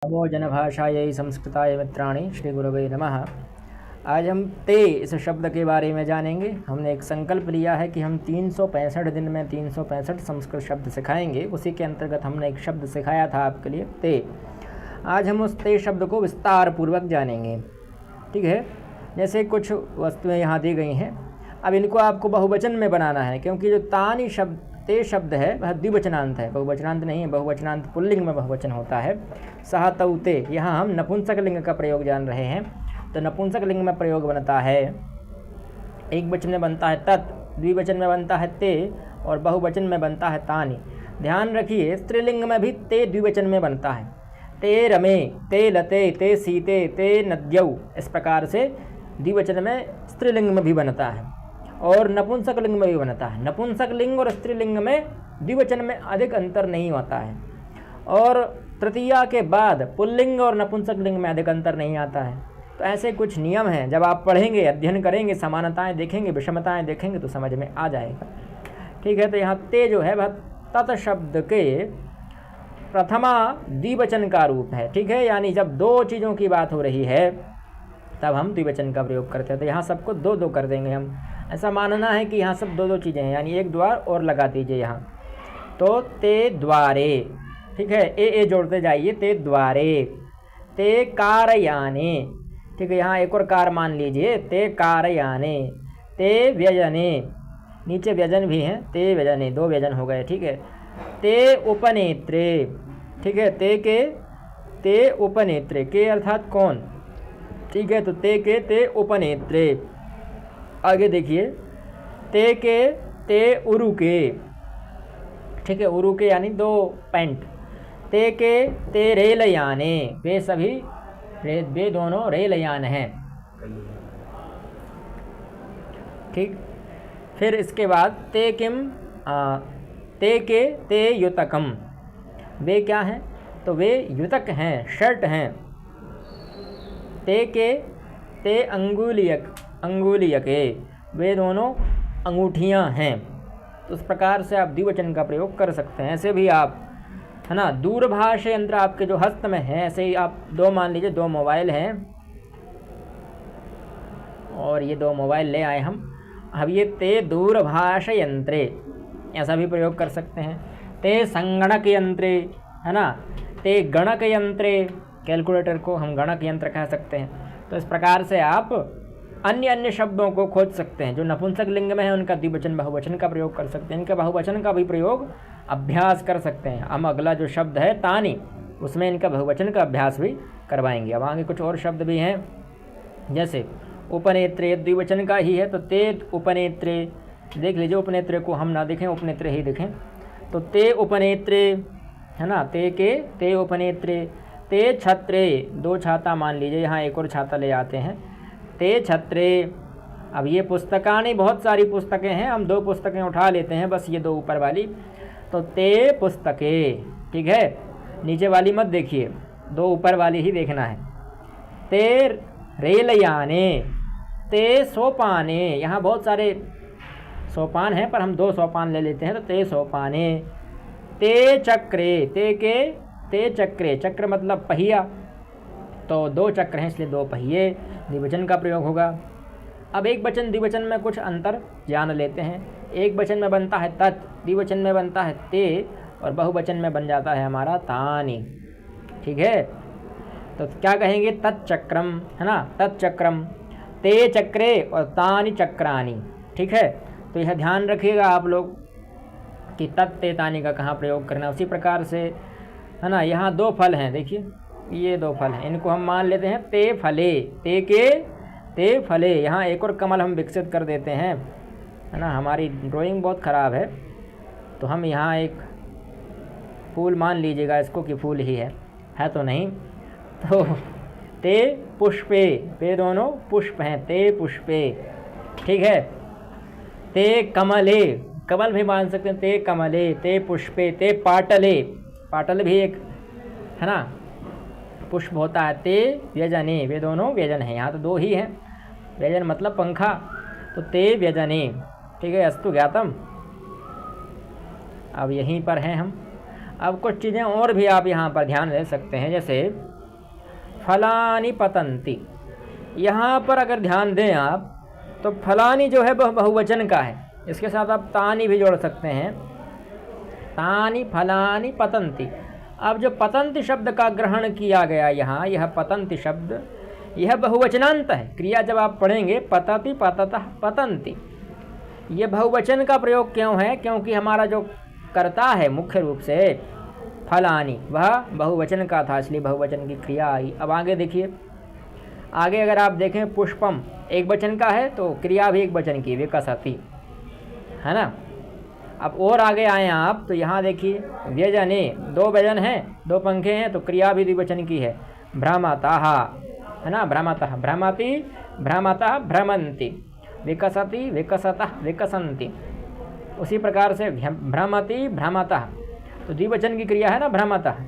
नमो जनभाषायै संस्कृताय मित्राणि श्री गुरवे नमः। आज हम ते इस शब्द के बारे में जानेंगे। हमने एक संकल्प लिया है कि हम 365 दिन में 365 संस्कृत शब्द सिखाएंगे। उसी के अंतर्गत हमने एक शब्द सिखाया था आपके लिए, ते। आज हम उस ते शब्द को विस्तार पूर्वक जानेंगे। ठीक है, जैसे कुछ वस्तुएं यहाँ दी गई हैं। अब इनको आपको बहुवचन में बनाना है, क्योंकि जो तानी शब्द ते शब्द है वह द्विवचनांत है, बहुवचनांत नहीं है। बहुवचनांत पुल्लिंग में बहुवचन होता है। सह तौ ते, यहाँ हम नपुंसक लिंग का प्रयोग जान रहे हैं। तो नपुंसक लिंग में प्रयोग बनता है, एक वचन में बनता है तत्, द्विवचन में बनता है ते और बहुवचन में बनता है तानी। ध्यान रखिए, स्त्रीलिंग में भी ते द्विवचन में बनता है। ते रमे, ते लते, ते सीते, ते नद्यौ, इस प्रकार से द्विवचन में स्त्रीलिंग में भी बनता है और नपुंसक लिंग में भी बनता है। नपुंसक लिंग और स्त्रीलिंग में द्विवचन में अधिक अंतर नहीं होता है, और तृतीया के बाद पुल्लिंग और नपुंसक लिंग में अधिक अंतर नहीं आता है। तो ऐसे कुछ नियम हैं, जब आप पढ़ेंगे, अध्ययन करेंगे, समानताएं देखेंगे, विषमताएं देखेंगे तो समझ में आ जाएगा। ठीक है, तो यहाँ ते जो है वह तत् शब्द के प्रथमा द्विवचन का रूप है। ठीक है, यानी जब दो चीज़ों की बात हो रही है तब हम द्विवचन का प्रयोग करते हैं। तो यहाँ सबको दो दो कर देंगे हम। ऐसा मानना है कि यहाँ सब दो दो चीज़ें हैं, यानी एक द्वार और लगा दीजिए यहाँ। तो ते द्वारे, ठीक है, ए जोड़ते जाइए। ते द्वारे, ते कारयाने, ठीक है, यहाँ एक और कार मान लीजिए। ते कारयाने, ते व्यजने, नीचे व्यजन भी हैं, ते व्यजने, दो व्यजन हो गए। ठीक है, ते उपनेत्रे, ठीक है, ते उपनेत्रे, के अर्थात कौन। ठीक है, तो ते के ते उपनेत्रे। आगे देखिए, ते के ते उरुके, ठीक है, उरुके यानी दो पैंट। ते के ते रेलयाने, वे सभी वे दोनों रेलयान हैं। ठीक, फिर इसके बाद ते किम, ते के ते युतकम, वे क्या हैं, तो वे युतक हैं, शर्ट हैं। ते के ते अंगुलियके, वे दोनों अंगूठियां हैं। तो इस प्रकार से आप द्विवचन का प्रयोग कर सकते हैं। ऐसे भी आप, है ना, दूरभाष यंत्र आपके जो हस्त में है, ऐसे ही आप दो मान लीजिए, दो मोबाइल हैं और ये दो मोबाइल ले आए हम। अब ये ते दूरभाष यंत्रे, ऐसा भी प्रयोग कर सकते हैं। ते संगणक यंत्रे, है ना, ते गणक यंत्रे, कैलकुलेटर को हम गणक यंत्र कह सकते हैं। तो इस प्रकार से आप अन्य अन्य शब्दों को खोज सकते हैं। जो नपुंसक लिंग में है उनका द्विवचन बहुवचन का प्रयोग कर सकते हैं, इनके बहुवचन का भी प्रयोग अभ्यास कर सकते हैं। हम अगला जो शब्द है तानी, उसमें इनका बहुवचन का अभ्यास भी करवाएंगे। अब आगे कुछ और शब्द भी हैं, जैसे उपनेत्रे, द्विवचन का ही है, तो ते उपनेत्रे, देख लीजिए, उपनेत्रे को हम ना देखें, उपनेत्रे ही देखें। तो ते उपनेत्रे, है ना, ते के ते उपनेत्रे। ते छत्रे, दो छाता मान लीजिए, यहाँ एक और छाता ले आते हैं। ते छत्रे। अब ये पुस्तकानी, बहुत सारी पुस्तकें हैं, हम दो पुस्तकें उठा लेते हैं, बस ये दो ऊपर वाली। तो ते पुस्तकें, ठीक है, नीचे वाली मत देखिए, दो ऊपर वाली ही देखना है। ते रेलयाने, ते सोपाने, यहाँ बहुत सारे सोपान हैं पर हम दो सोपान ले लेते हैं, तो ते सोपाने। ते चक्रे, ते के ते चक्रे, चक्र मतलब पहिया, तो दो चक्र हैं इसलिए दो पहिए, द्विवचन का प्रयोग होगा। अब एक वचन द्विवचन में कुछ अंतर जान लेते हैं। एक वचन में बनता है तत्, द्विवचन में बनता है ते, और बहुवचन में बन जाता है हमारा तानी। ठीक है, तो क्या कहेंगे, तत्चक्रम, है ना, तत्चक्रम, ते चक्रे और तानि चक्रानी। ठीक है, तो यह ध्यान रखिएगा आप लोग कि तत् ते तानी का कहाँ प्रयोग करना। उसी प्रकार से, है ना, यहाँ दो फल हैं, देखिए ये दो फल हैं, इनको हम मान लेते हैं ते फले, ते के ते फले। यहाँ एक और कमल हम विकसित कर देते हैं, है ना, हमारी ड्राइंग बहुत ख़राब है, तो हम यहाँ एक फूल मान लीजिएगा इसको कि फूल ही है तो नहीं। तो ते पुष्पे, वे दोनों पुष्प हैं, ते पुष्पे। ठीक है, ते कमले, कमल भी मान सकते हैं, ते कमले, ते पुष्पे। ते पाटले, पाटल भी एक, है ना, पुष्प होता है। ते व्यजने, वे दोनों व्यजन हैं, यहाँ तो दो ही हैं, व्यजन मतलब पंखा, तो ते व्यजने। ठीक है, अस्तु ज्ञातम। अब यहीं पर हैं हम। अब कुछ चीज़ें और भी आप यहाँ पर ध्यान दे सकते हैं, जैसे फलानि पतंती। यहाँ पर अगर ध्यान दें आप तो फलानी जो है वह बहुवचन का है, इसके साथ आप तानी भी जोड़ सकते हैं, तानी फलानी पतंती। अब जो पतंती शब्द का ग्रहण किया गया यहाँ, यह पतंती शब्द यह बहुवचनांत है। क्रिया जब आप पढ़ेंगे पतति पततः पतंती, ये बहुवचन का प्रयोग क्यों है? क्योंकि हमारा जो कर्ता है मुख्य रूप से फलानी वह बहुवचन का था, इसलिए बहुवचन की क्रिया आई। अब आगे देखिए, आगे अगर आप देखें पुष्पम एक वचन का है तो क्रिया भी एक वचन की, विकसति, है ना। अब और आगे आए आप तो यहाँ देखिए व्यजने दो व्यजन हैं, दो पंखे हैं तो क्रिया भी द्विवचन की है, भ्रमतः, है ना। भ्रमतः भ्रमति भ्रमतः भ्रमन्ति, विकसति विकसतः विकसन्ति। उसी प्रकार से भ्रमति भ्रमतः तो द्विवचन की क्रिया है ना भ्रमतः,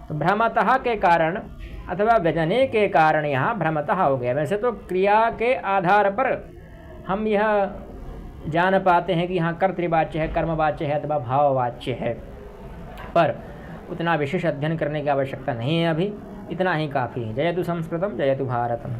तो भ्रमतः के कारण अथवा व्यजने के कारण यहाँ भ्रमतः हो गया। वैसे तो क्रिया के आधार पर हम यह जान पाते हैं कि यहाँ कर्तृवाच्य है, कर्मवाच्य है अथवा भाववाच्य है, पर उतना विशेष अध्ययन करने की आवश्यकता नहीं है अभी, इतना ही काफ़ी है। जयतु संस्कृतम जयतु भारतम।